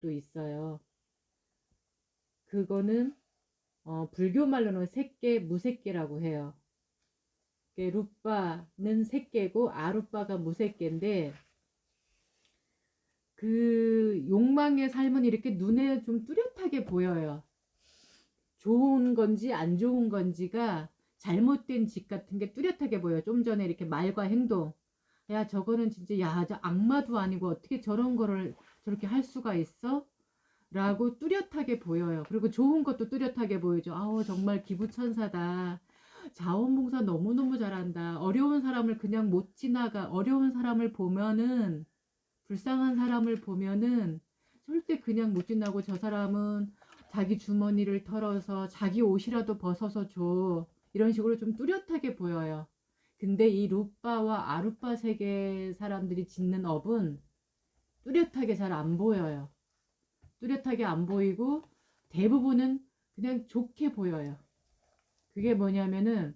것도 있어요. 그거는 불교 말로는 색계, 무색계라고 해요. 루빠는 색계고 아루빠가 무색계인데, 그 욕망의 삶은 이렇게 눈에 좀 뚜렷하게 보여요. 좋은 건지 안 좋은 건지가, 잘못된 짓 같은 게 뚜렷하게 보여요. 좀 전에 이렇게 말과 행동. 야, 저거는 진짜, 야, 저 악마도 아니고 어떻게 저런 거를 저렇게 할 수가 있어? 라고 뚜렷하게 보여요. 그리고 좋은 것도 뚜렷하게 보이죠. 아우, 정말 기부천사다. 자원봉사 너무너무 잘한다. 어려운 사람을 그냥 못 지나가. 어려운 사람을 보면은, 불쌍한 사람을 보면은 절대 그냥 못 지나고, 저 사람은 자기 주머니를 털어서 자기 옷이라도 벗어서 줘. 이런 식으로 좀 뚜렷하게 보여요. 근데 이 루빠와 아루빠 세계 사람들이 짓는 업은 뚜렷하게 잘 안 보여요. 뚜렷하게 안 보이고 대부분은 그냥 좋게 보여요. 그게 뭐냐면은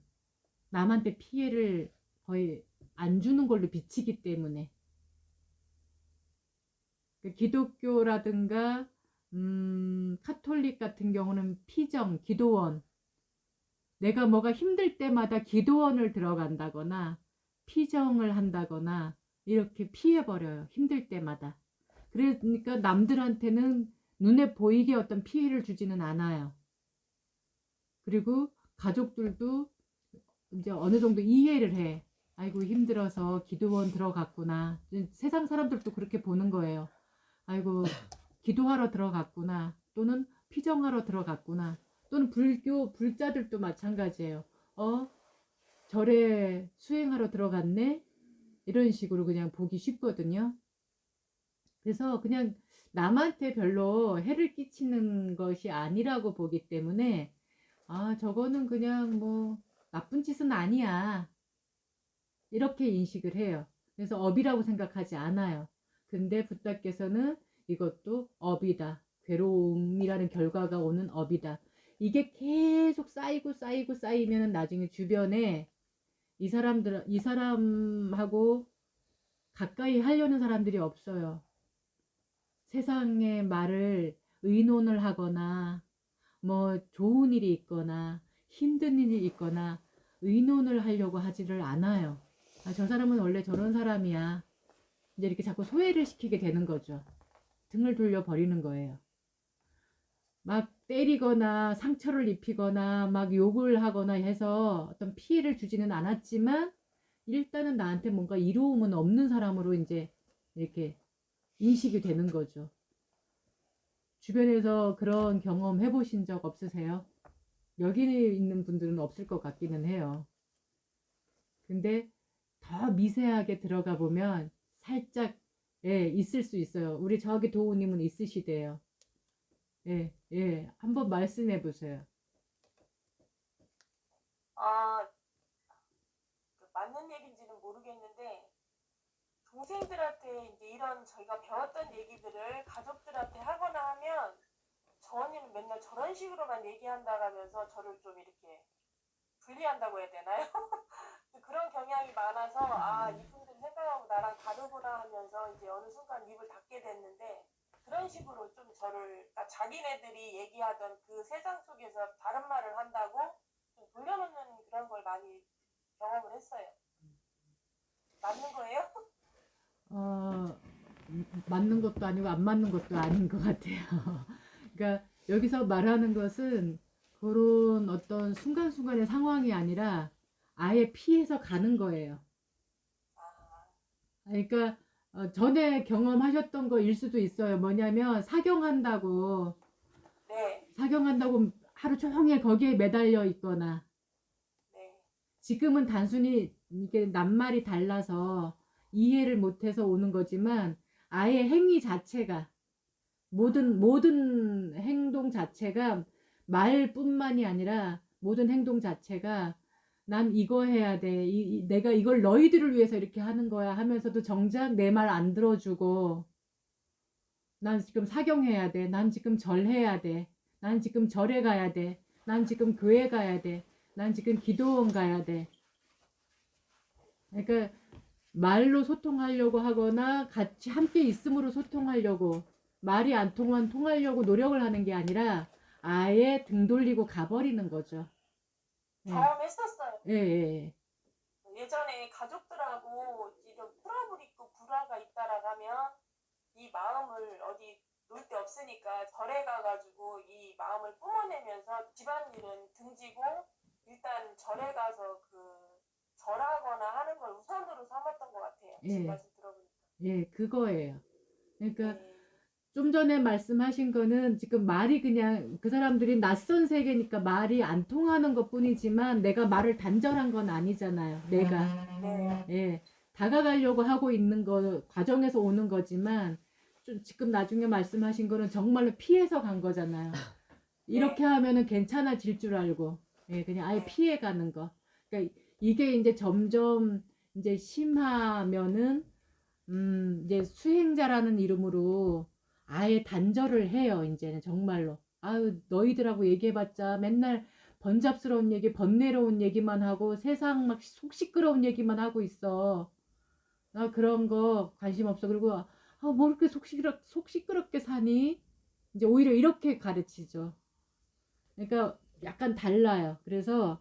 남한테 피해를 거의 안 주는 걸로 비치기 때문에. 기독교라든가 카톨릭 같은 경우는 피정, 기도원, 내가 뭐가 힘들 때마다 기도원을 들어간다거나 피정을 한다거나 이렇게 피해버려요. 힘들 때마다. 그러니까 남들한테는 눈에 보이게 어떤 피해를 주지는 않아요. 그리고 가족들도 이제 어느 정도 이해를 해. 아이고, 힘들어서 기도원 들어갔구나. 세상 사람들도 그렇게 보는 거예요. 아이고, 기도하러 들어갔구나. 또는 피정하러 들어갔구나. 또는 불교 불자들도 마찬가지예요. 절에 수행하러 들어갔네. 이런 식으로 그냥 보기 쉽거든요. 그래서 그냥 남한테 별로 해를 끼치는 것이 아니라고 보기 때문에, 아, 저거는 그냥 뭐 나쁜 짓은 아니야, 이렇게 인식을 해요. 그래서 업이라고 생각하지 않아요. 근데 붓다께서는 이것도 업이다. 괴로움이라는 결과가 오는 업이다. 이게 계속 쌓이고 쌓이고 쌓이면 나중에 주변에 이 사람하고 가까이 하려는 사람들이 없어요. 세상의 말을 의논을 하거나, 뭐 좋은 일이 있거나, 힘든 일이 있거나, 의논을 하려고 하지를 않아요. 아, 저 사람은 원래 저런 사람이야. 이제 이렇게 자꾸 소외를 시키게 되는 거죠. 등을 돌려 버리는 거예요. 막 때리거나 상처를 입히거나 막 욕을 하거나 해서 어떤 피해를 주지는 않았지만, 일단은 나한테 뭔가 이로움은 없는 사람으로 이제 이렇게 인식이 되는 거죠. 주변에서 그런 경험 해보신 적 없으세요? 여기 있는 분들은 없을 것 같기는 해요. 근데 더 미세하게 들어가 보면 살짝, 예, 있을 수 있어요. 우리 저기 도우님은 있으시대요. 예, 예, 한번 말씀해 보세요. 아, 맞는 얘기인지는 모르겠는데, 동생들한테 이제 이런 저희가 배웠던 얘기들을 가족들한테 하거나 하면, 저 언니는 맨날 저런 식으로만 얘기한다라면서 저를 좀 이렇게 분리한다고 해야 되나요? 그런 경향이 많아서, 아, 이분들 생각하고 나랑 다르구나 하면서 이제 어느 순간 입을 닫게 됐는데, 그런 식으로 좀 저를, 그러니까 자기네들이 얘기하던 그 세상 속에서 다른 말을 한다고 좀 돌려놓는 그런 걸 많이 경험을 했어요. 맞는 거예요? 어, 맞는 것도 아니고 안 맞는 것도 아닌 것 같아요. 그러니까 여기서 말하는 것은 그런 어떤 순간순간의 상황이 아니라 아예 피해서 가는 거예요. 그러니까 전에 경험하셨던 거일 수도 있어요. 뭐냐면 네, 사경한다고 하루 종일 거기에 매달려 있거나, 네. 지금은 단순히 이게 낱말이 달라서 이해를 못해서 오는 거지만, 아예 행위 자체가, 모든 행동 자체가, 말뿐만이 아니라 모든 행동 자체가 난 이거 해야 돼. 내가 이걸 너희들을 위해서 이렇게 하는 거야 하면서도 정작 내 말 안 들어주고, 난 지금 사경해야 돼. 난 지금 절해야 돼. 난 지금 절에 가야 돼. 난 지금 교회 가야 돼. 난 지금 기도원 가야 돼. 그러니까 말로 소통하려고 하거나 같이 함께 있음으로 소통하려고, 말이 안 통하면 통하려고 노력을 하는 게 아니라 아예 등 돌리고 가버리는 거죠. 예, 경험했었어요. 예, 예. 예전에 가족들하고 이런 트러블 있고 불화가 있다라고 하면 이 마음을 어디 놓을 데 없으니까 절에 가가지고 이 마음을 뿜어내면서 집안일은 등지고 일단 절에 가서 그 절하거나 하는 걸 우선으로 삼았던 것 같아요. 지금 예, 말씀 들어보니까. 예, 그거예요. 그러니까 네. 좀 전에 말씀하신 거는 지금 말이 그냥 그 사람들이 낯선 세계니까 말이 안 통하는 것 뿐이지만 내가 말을 단절한 건 아니잖아요. 내가. 네. 예. 다가가려고 하고 있는 거 과정에서 오는 거지만 좀 지금 나중에 말씀하신 거는 정말로 피해서 간 거잖아요. 이렇게 하면은 괜찮아질 줄 알고. 예, 그냥 아예 네. 피해 가는 거. 그러니까 이게 이제 점점 이제 심하면은 이제 수행자라는 이름으로 아예 단절을 해요. 이제는 정말로. 아유, 너희들하고 얘기해봤자 맨날 번잡스러운 얘기, 번뇌로운 얘기만 하고 세상 막 속 시끄러운 얘기만 하고 있어. 나 그런 거 관심 없어. 그리고 뭐 이렇게 속 시끄럽게 사니? 이제 오히려 이렇게 가르치죠. 그러니까 약간 달라요. 그래서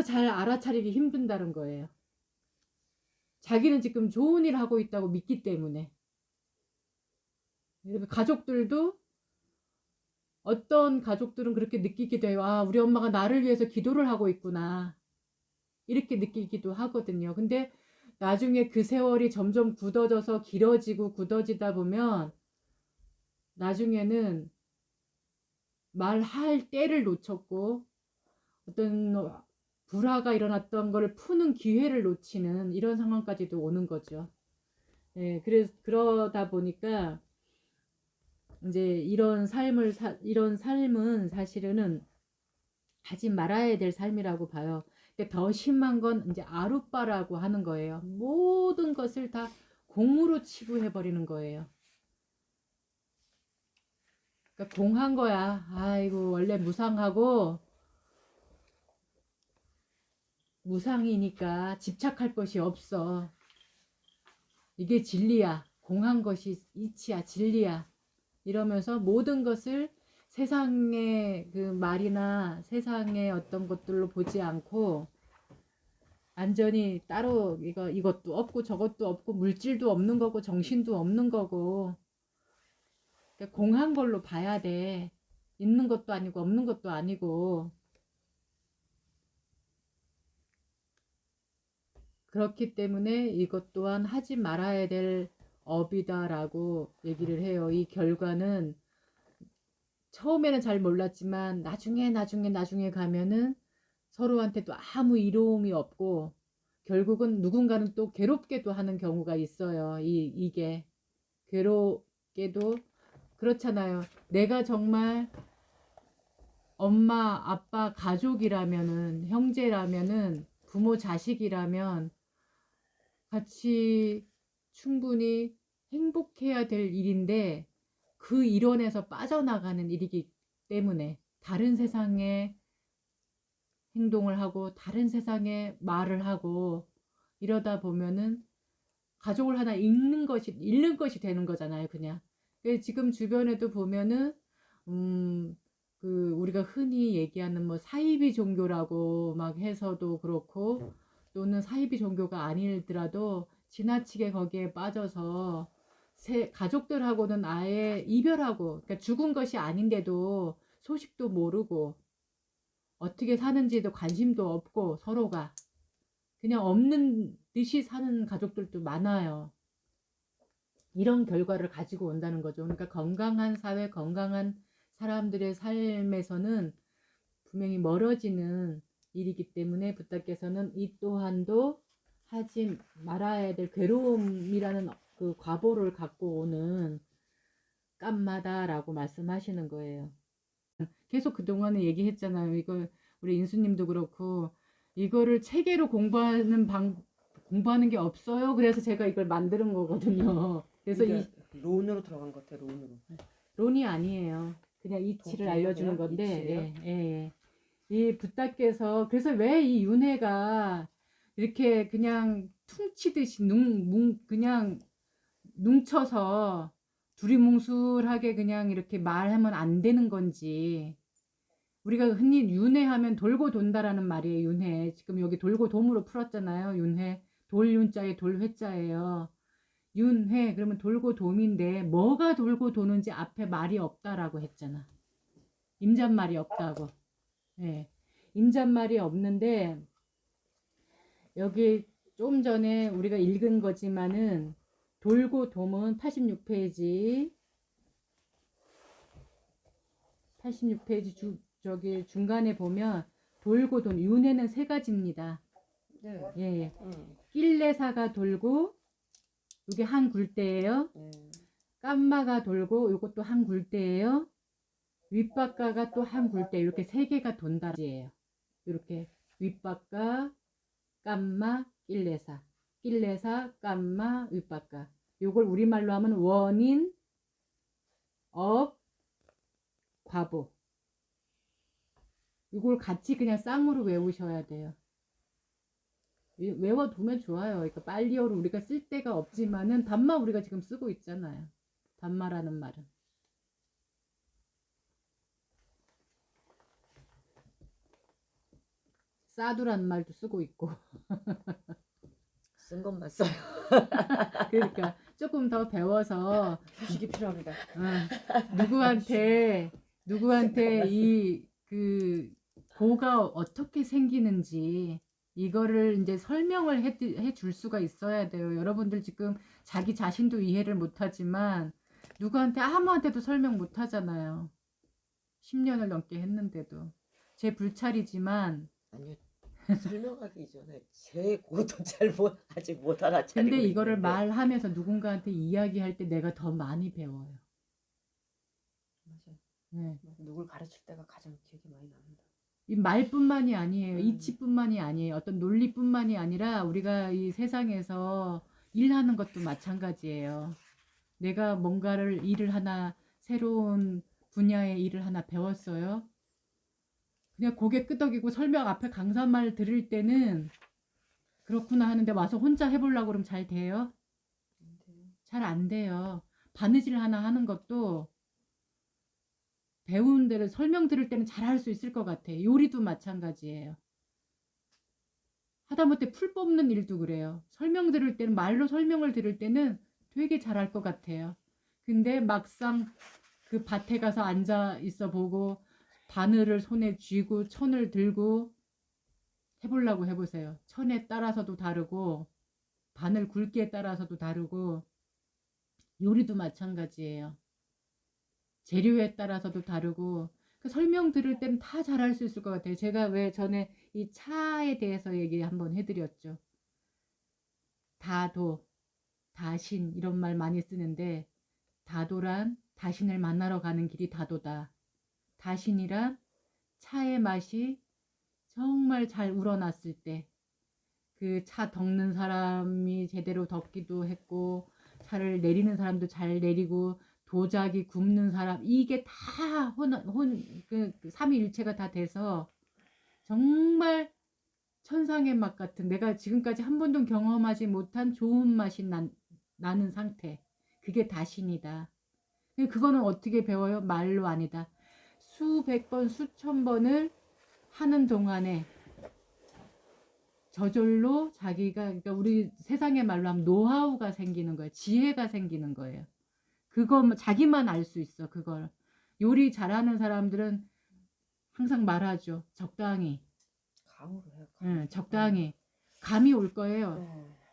잘 알아차리기 힘든다는 거예요. 자기는 지금 좋은 일 하고 있다고 믿기 때문에. 그리고 가족들도 어떤 가족들은 그렇게 느끼기도 해요. 아, 우리 엄마가 나를 위해서 기도를 하고 있구나. 이렇게 느끼기도 하거든요. 근데 나중에 그 세월이 점점 굳어져서 길어지고 굳어지다 보면 나중에는 말할 때를 놓쳤고 어떤 불화가 일어났던 걸 푸는 기회를 놓치는 이런 상황까지도 오는 거죠. 네, 그러다 보니까 이제 이런 삶은 사실은 하지 말아야 될 삶이라고 봐요. 근데 더 심한 건 이제 아루빠라고 하는 거예요. 모든 것을 다 공으로 치부해 버리는 거예요. 그러니까 공한 거야. 아이고, 원래 무상이니까 집착할 것이 없어. 이게 진리야. 공한 것이 이치야, 진리야. 이러면서 모든 것을 세상의 그 말이나 세상의 어떤 것들로 보지 않고 완전히 따로 이것도 없고 저것도 없고 물질도 없는 거고 정신도 없는 거고 그러니까 공한 걸로 봐야 돼. 있는 것도 아니고 없는 것도 아니고 그렇기 때문에 이것 또한 하지 말아야 될 업이다라고 얘기를 해요. 이 결과는 처음에는 잘 몰랐지만 나중에 가면은 서로한테도 아무 이로움이 없고 결국은 누군가는 또 괴롭게도 하는 경우가 있어요. 이게 괴롭게도 그렇잖아요. 내가 정말 엄마, 아빠, 가족이라면은 형제라면은 부모, 자식이라면 같이 충분히 행복해야 될 일인데 그 일원에서 빠져나가는 일이기 때문에 다른 세상에 행동을 하고 다른 세상에 말을 하고 이러다 보면은 가족을 하나 잃는 것이 되는 거잖아요, 그냥. 지금 주변에도 보면은 우리가 흔히 얘기하는 뭐 사이비 종교라고 막 해서도 그렇고 또는 사이비 종교가 아니더라도 지나치게 거기에 빠져서 가족들하고는 아예 이별하고 그러니까 죽은 것이 아닌데도 소식도 모르고 어떻게 사는지도 관심도 없고 서로가 그냥 없는 듯이 사는 가족들도 많아요. 이런 결과를 가지고 온다는 거죠. 그러니까 건강한 사회, 건강한 사람들의 삶에서는 분명히 멀어지는 일이기 때문에 부탁께서는 이 또한도 하지 말아야 될 괴로움이라는 그 과보를 갖고 오는 깜마다라고 말씀하시는 거예요. 계속 그동안에 얘기했잖아요. 이거 우리 인수님도 그렇고 이거를 체계로 공부하는 게 없어요. 그래서 제가 이걸 만드는 거거든요. 그래서 그러니까 론으로 들어간 것 같아. 론으로. 론이 아니에요. 그냥 이치를 알려주는 그냥 건데 이치예요? 예. 이 부탁께서 그래서 왜 이 윤회가 이렇게 그냥 퉁치듯이 그냥 뭉쳐서 두리뭉술하게 그냥 이렇게 말하면 안 되는 건지. 우리가 흔히 윤회하면 돌고 돈다라는 말이에요. 윤회. 지금 여기 돌고 돔으로 풀었잖아요. 윤회. 돌윤자에 돌회자예요. 윤회 그러면 돌고 돔인데 뭐가 돌고 도는지 앞에 말이 없다라고 했잖아. 임잣말이 없다고. 예. 임잣말이 없는데 여기 좀 전에 우리가 읽은 거지만은 돌고 돔은 86페이지 저기 중간에 보면 돌고 돔 윤회는 세 가지입니다. 네. 예. 응. 낄레사가 돌고 이게 한 굴대예요. 깜마가 돌고 이것도 한 굴대예요. 윗바가가 또 한 굴대 이렇게 세 개가 돈다지예요. 이렇게 윗바가, 깜마, 낄레사, 낄레사, 깜마, 윗바가. 요걸 우리말로 하면 원인, 업, 과보. 이걸 같이 그냥 쌍으로 외우셔야 돼요. 외워두면 좋아요. 그러니까 빨리어로 우리가 쓸 데가 없지만은 단마 우리가 지금 쓰고 있잖아요. 단마라는 말은. 싸두라는 말도 쓰고 있고. 쓴 것만 써요. 그러니까 조금 더 배워서 휴식이 필요합니다. 누구한테 이 그 고가 어떻게 생기는지 이거를 이제 설명을 해 줄 수가 있어야 돼요. 여러분들 지금 자기 자신도 이해를 못하지만 누구한테 아무한테도 설명 못하잖아요. 10년을 넘게 했는데도 제 불찰이지만 아니요. 설명하기 이전에 제 고도 아직 못 알아차리고 근데 이거를 있는데. 말하면서 누군가한테 이야기할 때 내가 더 많이 배워요. 맞아요. 네. 누굴 가르칠 때가 가장 기억이 많이 납니다. 이 말뿐만이 아니에요. 이치뿐만이 아니에요. 어떤 논리뿐만이 아니라 우리가 이 세상에서 일하는 것도 마찬가지예요. 내가 뭔가를 일을 하나 새로운 분야의 일을 하나 배웠어요. 그냥 고개 끄덕이고 설명 앞에 강사 말 들을 때는 그렇구나 하는데 와서 혼자 해보려고 그러면 잘 돼요? 잘 안 돼요. 바느질 하나 하는 것도 배운 대로 설명 들을 때는 잘 할 수 있을 것 같아. 요리도 마찬가지예요. 하다못해 풀 뽑는 일도 그래요. 설명 들을 때는 말로 설명을 들을 때는 되게 잘할 것 같아요. 근데 막상 그 밭에 가서 앉아 있어 보고 바늘을 손에 쥐고 천을 들고 해보려고 해보세요. 천에 따라서도 다르고 바늘 굵기에 따라서도 다르고 요리도 마찬가지예요. 재료에 따라서도 다르고 그 설명 들을 때는 다 잘할 수 있을 것 같아요. 제가 왜 전에 이 차에 대해서 얘기 한번 해드렸죠. 다도, 다신 이런 말 많이 쓰는데 다도란 다신을 만나러 가는 길이 다도다. 다신이란 차의 맛이 정말 잘 우러났을 때 그 차 덮는 사람이 제대로 덮기도 했고 차를 내리는 사람도 잘 내리고 도자기 굽는 사람 이게 다 그 삼위일체가 다 돼서 정말 천상의 맛 같은 내가 지금까지 한 번도 경험하지 못한 좋은 맛이 나는 상태 그게 다신이다. 그거는 어떻게 배워요? 말로 아니다. 수백 번 수천 번을 하는 동안에 저절로 자기가 그러니까 우리 세상의 말로 하면 노하우가 생기는 거예요. 지혜가 생기는 거예요. 그거 자기만 알 수 있어. 그걸 요리 잘하는 사람들은 항상 말하죠. 적당히. 감으로 해요. 예, 적당히. 감이 올 거예요.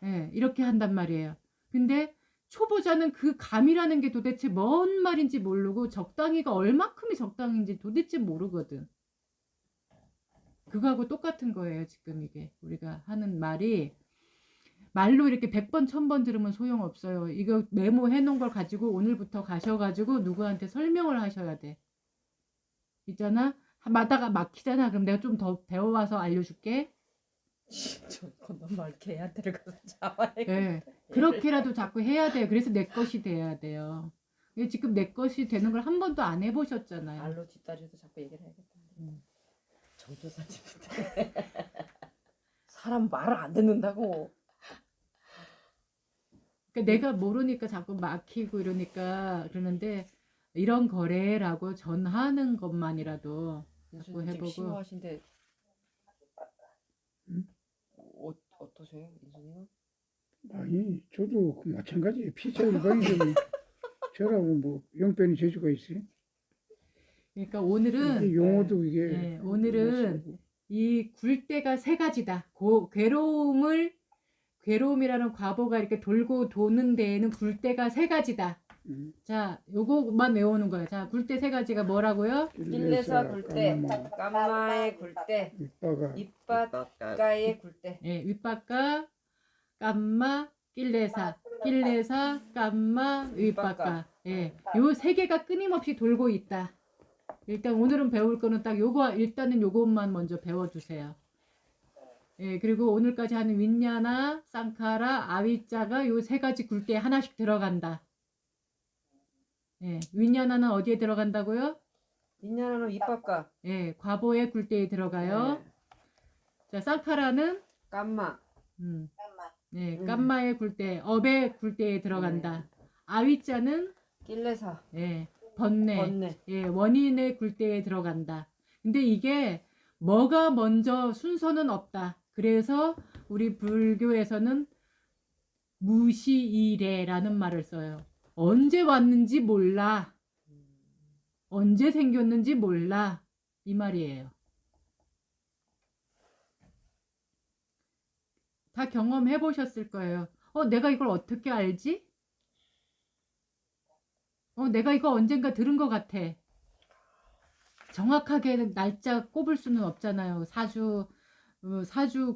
예, 이렇게 한단 말이에요. 근데 초보자는 그 감이라는 게 도대체 뭔 말인지 모르고 적당히가 얼마큼이 적당인지 도대체 모르거든. 그거하고 똑같은 거예요. 지금 이게 우리가 하는 말이 말로 이렇게 100번 1000번 들으면 소용없어요. 이거 메모해 놓은 걸 가지고 오늘부터 가셔가지고 누구한테 설명을 하셔야 돼. 있잖아. 마다가 막히잖아. 그럼 내가 좀 더 배워와서 알려줄게. 저 건너말 걔한테를 가서 잡아야겠다. 네. 그렇게라도 자꾸 해야 돼요. 그래서 내 것이 돼야 돼요. 지금 내 것이 되는 걸 한 번도 안 해보셨잖아요. 말로 뒷다리도 자꾸 얘기를 해야겠다. 정조사님부터 사람 말을 안 듣는다고. 그러니까 내가 모르니까 자꾸 막히고 이러니까 그러는데 이런 거래라고 전하는 것만이라도 자꾸 인수님 지금 해보고. 심오하신데 음? 어떠세요, 인수님은? 아니, 저도 마찬가지예요. 피자 일반인들이 저라고 뭐 용변이 재주가 있어요. 그러니까 오늘은 이게 용어도 이게 네, 오늘은 이 굴대가 세 가지다. 괴로움이라는 과보가 이렇게 돌고 도는 데에는 굴대가 세 가지다. 자, 요거만 외우는 거예요. 자, 굴대 세 가지가 뭐라고요? 낄레사 굴대, 까마마, 깜마의 굴대, 밑바가, 입바가의 굴대. 예, 윗바가, 깜마, 낄레사, 깜마, 윗바가. 예, 요 세 개가 끊임없이 돌고 있다. 일단 오늘은 배울 거는 딱 요거, 일단은 요것만 먼저 배워주세요. 예, 그리고 오늘까지 하는 윈냐나, 쌍카라, 아위자가 요 세 가지 굴대에 하나씩 들어간다. 예, 윈냐나는 어디에 들어간다고요? 윈냐나는 입바가. 예, 과보의 굴대에 들어가요. 네. 자, 쌍카라는 깜마. 네, 깜마의 굴대, 업의 굴대에 들어간다. 아위자는 낄레사. 예, 번뇌, 번뇌. 예, 원인의 굴대에 들어간다. 근데 이게 뭐가 먼저 순서는 없다. 그래서 우리 불교에서는 무시이래라는 말을 써요. 언제 왔는지 몰라. 언제 생겼는지 몰라. 이 말이에요. 다 경험해 보셨을 거예요. 내가 이걸 어떻게 알지? 내가 이거 언젠가 들은 것 같아. 정확하게 날짜 꼽을 수는 없잖아요. 사주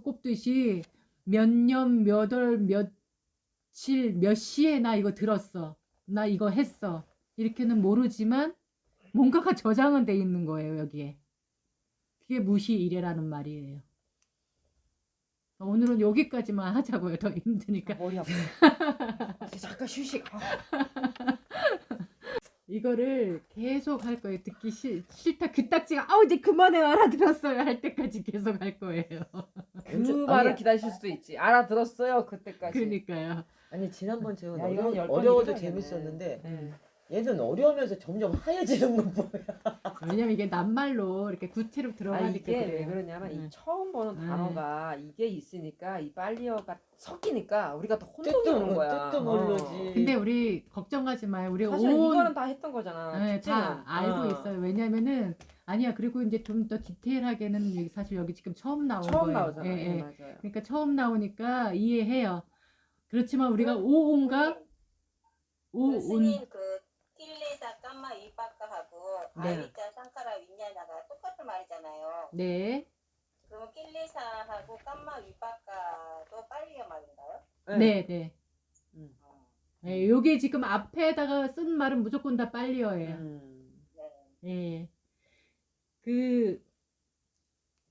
꼽듯이 몇 년, 몇 월, 며칠, 몇 시에 나 이거 들었어. 나 이거 했어. 이렇게는 모르지만 뭔가가 저장은 돼 있는 거예요, 여기에. 그게 무시이래라는 말이에요. 오늘은 여기까지만 하자고요. 더 힘드니까. 머리 아파. 잠깐 휴식. 이거를 계속 할 거예요. 듣기 싫다. 귀딱지가 이제 그만해 알아들었어요 할 때까지 계속 할 거예요. 그 말을 기다리실 수도 있지. 알아들었어요 그때까지. 그러니까요. 아니 지난번 제가 야, 이건 열 어려워도 번이나 재밌었는데 네. 얘는 어려우면서 점점 하얘지는 거 보여. 왜냐면 이게 낱말로 이렇게 구체로 들어가니까 이게 왜 그래요. 그러냐면 이 네. 처음 보는 네. 단어가 이게 있으니까 이 빨리어가 섞이니까 우리가 더 혼동이 오는 거야. 뜻도 모르지. 근데 우리 걱정하지 마요. 우리 사실 이거는 다 했던 거잖아. 네, 축제는. 다 알고 있어요. 왜냐면은 아니야. 그리고 이제 좀 더 디테일하게는 사실 여기 지금 처음 나온 처음 거예요. 나오잖아. 예, 예. 맞아요. 그러니까 처음 나오니까 이해해요. 그렇지만 우리가 오온가 오온 스님 그 킬레사 깜마 이바카하고 네. 아위자 상카라 윈냐나가 똑같은 말이잖아요. 네. 그러면 킬레사하고 깜마 위바카도 빨리어 말인가요? 네, 네. 음. 예, 요게 지금 앞에다가 쓴 말은 무조건 다 빨리어예요. 네. 예. 그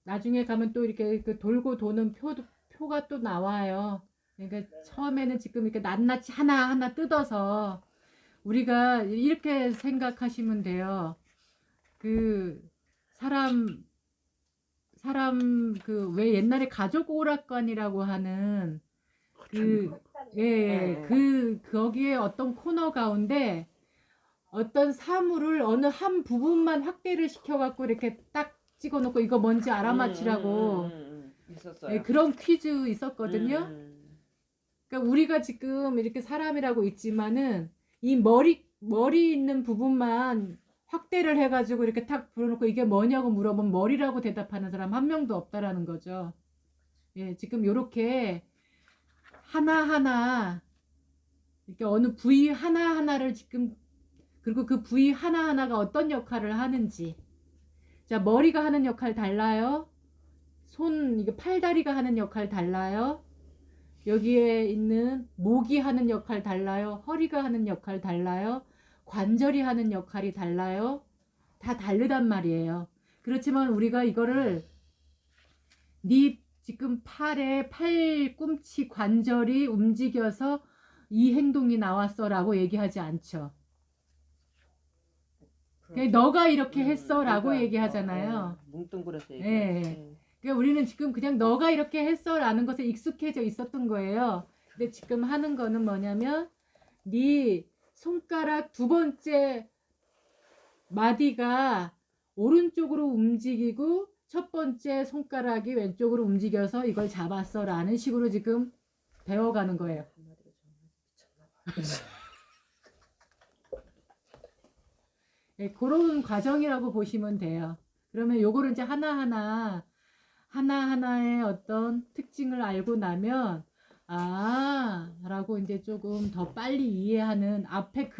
나중에 가면 또 이렇게 그 돌고 도는 표가 또 나와요. 그러니까 처음에는 지금 이렇게 낱낱이 하나하나 뜯어서 우리가 이렇게 생각하시면 돼요. 그 사람 그 왜 옛날에 가족 오락관이라고 하는 거기에 어떤 코너 가운데 어떤 사물을 어느 한 부분만 확대를 시켜갖고 이렇게 딱 찍어놓고 이거 뭔지 알아맞히라고 있었어요. 예, 그런 퀴즈 있었거든요. 그러니까 우리가 지금 이렇게 사람이라고 있지만은 이 머리 있는 부분만 확대를 해가지고 이렇게 탁 불어놓고 이게 뭐냐고 물어보면 머리라고 대답하는 사람 한 명도 없다라는 거죠. 예, 지금 요렇게 하나하나 이렇게 어느 부위 하나하나를 지금 그리고 그 부위 하나하나가 어떤 역할을 하는지. 자, 머리가 하는 역할 달라요. 이게 팔다리가 하는 역할 달라요. 여기에 있는 목이 하는 역할 달라요. 허리가 하는 역할 달라요. 관절이 하는 역할이 달라요. 다 다르단 말이에요. 그렇지만 우리가 이거를 네 지금 팔에 팔꿈치 관절이 움직여서 이 행동이 나왔어 라고 얘기하지 않죠. 너가 이렇게 했어 라고 얘기하잖아요. 뭉뚱그려서 예, 얘기해. 예. 그러니까 우리는 지금 그냥 너가 이렇게 했어 라는 것에 익숙해져 있었던 거예요. 근데 지금 하는 거는 뭐냐면 네 손가락 두 번째 마디가 오른쪽으로 움직이고 첫 번째 손가락이 왼쪽으로 움직여서 이걸 잡았어 라는 식으로 지금 배워가는 거예요. 한마디로 정말 미쳤나 봐. 네, 그런 과정이라고 보시면 돼요. 그러면 요거를 이제 하나하나의 어떤 특징을 알고 나면 라고 이제 조금 더 빨리 이해하는 앞에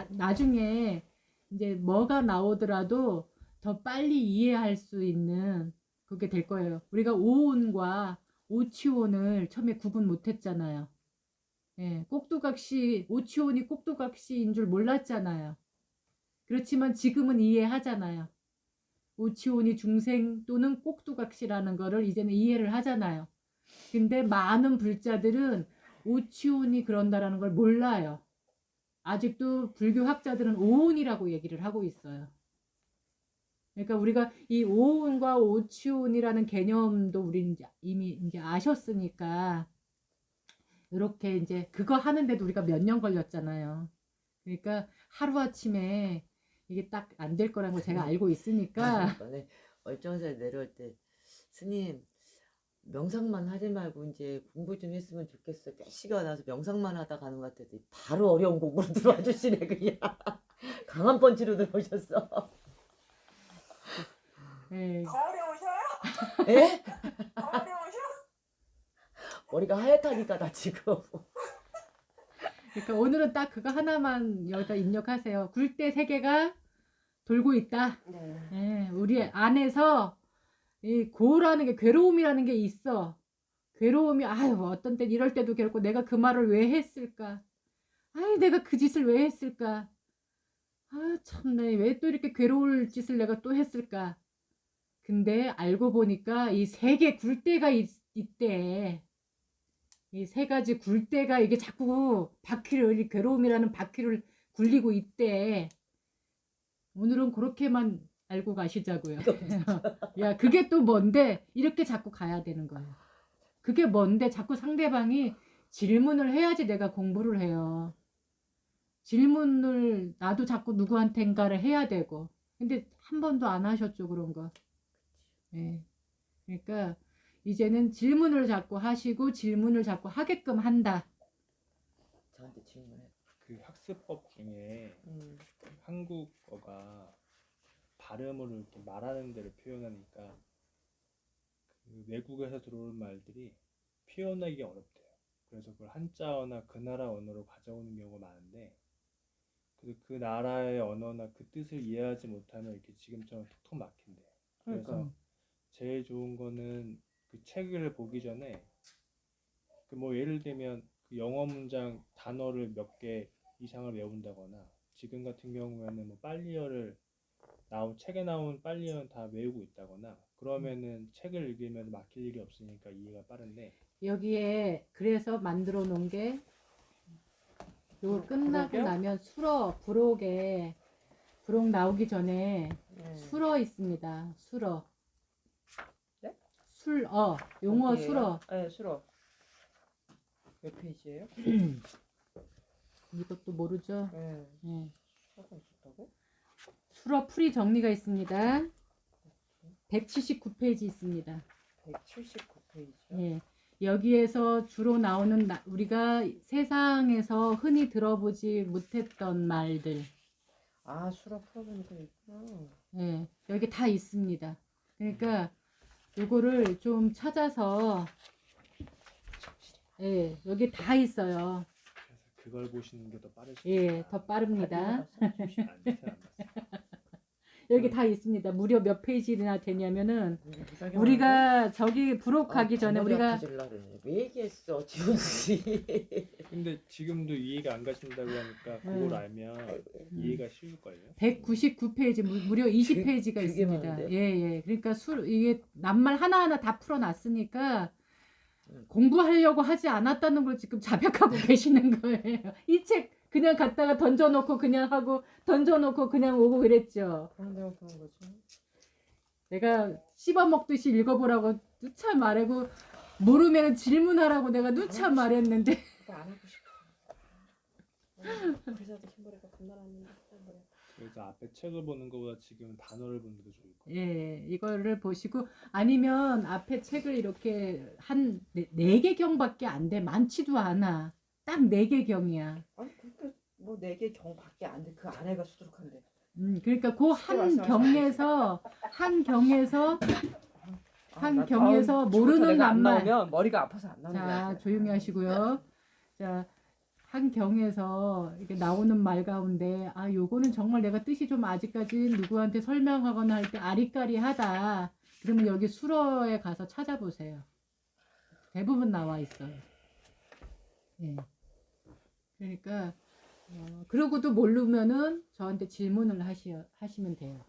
나중에 이제 뭐가 나오더라도 더 빨리 이해할 수 있는 그게 될 거예요. 우리가 오온과 오치온을 처음에 구분 못 했잖아요. 예, 꼭두각시, 오치온이 꼭두각시인 줄 몰랐잖아요. 그렇지만 지금은 이해하잖아요. 오치온이 중생 또는 꼭두각시라는 거를 이제는 이해를 하잖아요. 근데 많은 불자들은 오치온이 그런다라는 걸 몰라요. 아직도 불교 학자들은 오온이라고 얘기를 하고 있어요. 그러니까 우리가 이 오온과 오치온이라는 개념도 우리 이미 이제 아셨으니까 이렇게 이제 그거 하는데도 우리가 몇 년 걸렸잖아요. 그러니까 하루아침에 이게 딱 안 될 거라는 걸 제가 알고 있으니까 이번에 얼정사에 내려올 때 스님 명상만 하지 말고 이제 공부 좀 했으면 좋겠어. 몇 시간 와서 명상만 하다 가는 것 같아도 바로 어려운 공부로 들어와 주시네 그냥. 강한 펀치로 들어오셨어. 예. 더 어려우셔요? 에? 더 어려우셔? 머리가 하얗다니까 나 지금. 그러니까 오늘은 딱 그거 하나만 여기다 입력하세요. 굴대 세 개가 돌고 있다. 네. 예, 우리 안에서 이 고라는 게 괴로움이라는 게 있어. 괴로움이 어떤 때 이럴 때도 괴롭고 내가 그 말을 왜 했을까? 내가 그 짓을 왜 했을까? 참내 왜 또 이렇게 괴로울 짓을 내가 또 했을까? 근데 알고 보니까 이 세 개 굴대가 있대. 이 세 가지 굴대가 이게 자꾸 바퀴를 괴로움이라는 바퀴를 굴리고 있대. 오늘은 그렇게만 알고 가시자고요. 야, 그게 또 뭔데? 이렇게 자꾸 가야 되는 거예요. 그게 뭔데? 자꾸 상대방이 질문을 해야지 내가 공부를 해요. 질문을 나도 자꾸 누구한텐가를 해야 되고. 근데 한 번도 안 하셨죠, 그런 거. 예. 그러니까 이제는 질문을 자꾸 하시고 질문을 자꾸 하게끔 한다. 저한테 질문해. 그 학습법 중에 한국어가 발음으로 이렇게 말하는 데를 표현하니까 그 외국에서 들어오는 말들이 표현하기 어렵대요. 그래서 그걸 한자어나 그 나라 언어로 가져오는 경우가 많은데 그 나라의 언어나 그 뜻을 이해하지 못하면 이렇게 지금처럼 톡톡 막힌대요. 그래서 그러니까. 제일 좋은 거는 그 책을 보기 전에 그 뭐 예를 들면 그 영어 문장 단어를 몇 개 이상을 외운다거나 지금 같은 경우에는 뭐 빨리어를 책에 나온 빨리어는 다 외우고 있다거나 그러면은 책을 읽으면 막힐 일이 없으니까 이해가 빠른데 여기에 그래서 만들어 놓은 게 요거 끝나고 부록이요? 나면 부록 나오기 전에 술어 있습니다. 술어. 네? 용어 어디예요? 술어. 네, 술어. 몇 페이지예요? 이것도 모르죠. 네. 예. 수어가 있었다고? 술어 풀이 정리가 있습니다. 179페이지 있습니다. 179페이지요? 예. 여기에서 주로 나오는 우리가 세상에서 흔히 들어보지 못했던 말들. 술어 풀어보니까 있구나. 예. 여기 다 있습니다. 그러니까 요거를 좀 찾아서 여기 다 있어요. 그래서 그걸 보시는 게 더 빠르실 예, 더 빠릅니다. 안 봤어요. 여기 다 있습니다. 무려 몇 페이지나 되냐면은 우리가 저기 부록 가기 전에 우리가 왜 얘기했어 지훈 씨. 근데 지금도 이해가 안 가신다고 하니까 그걸 알면 이해가 쉬울걸요? 199페이지 무려 20페이지가 그게 있습니다. 많은데요? 예. 그러니까 이게 낱말 하나하나 다 풀어놨으니까 공부하려고 하지 않았다는 걸 지금 자백하고 계시는 거예요. 이 책 그냥 갖다가 던져놓고 그냥 하고 던져놓고 그냥 오고 그랬죠. 그런 데가 그런 거지. 내가 씹어먹듯이 읽어보라고 누차 말하고 모르면 질문하라고 내가 누차 말했는데 그거 안 하고 싶어. 그래서도 흰머리가 겁나 났는데 흰머리. 그래서 앞에 책을 보는 것보다 지금 단어를 보는 게 좋을 거예요. 예, 이거를 보시고 아니면 앞에 책을 이렇게 한 네 개 경밖에 안 돼. 많지도 않아. 딱 4개 경이야. 아니 그렇게 뭐 4개 경밖에 안 돼. 그 안에가 수두룩한데. 그러니까 그 한 경에서 한 경에서 모르는 내가 안 낱말. 나오면 머리가 아파서 안 나오는 거야. 자, 조용히 하시고요. 자, 한 경에서 이렇게 나오는 말 가운데 아, 요거는 정말 내가 뜻이 좀 아직까지 누구한테 설명하거나 할 때 아리까리하다. 그러면 여기 수러에 가서 찾아보세요. 대부분 나와 있어요. 예. 그러니까 그러고도 모르면은 저한테 질문을 하시면 돼요.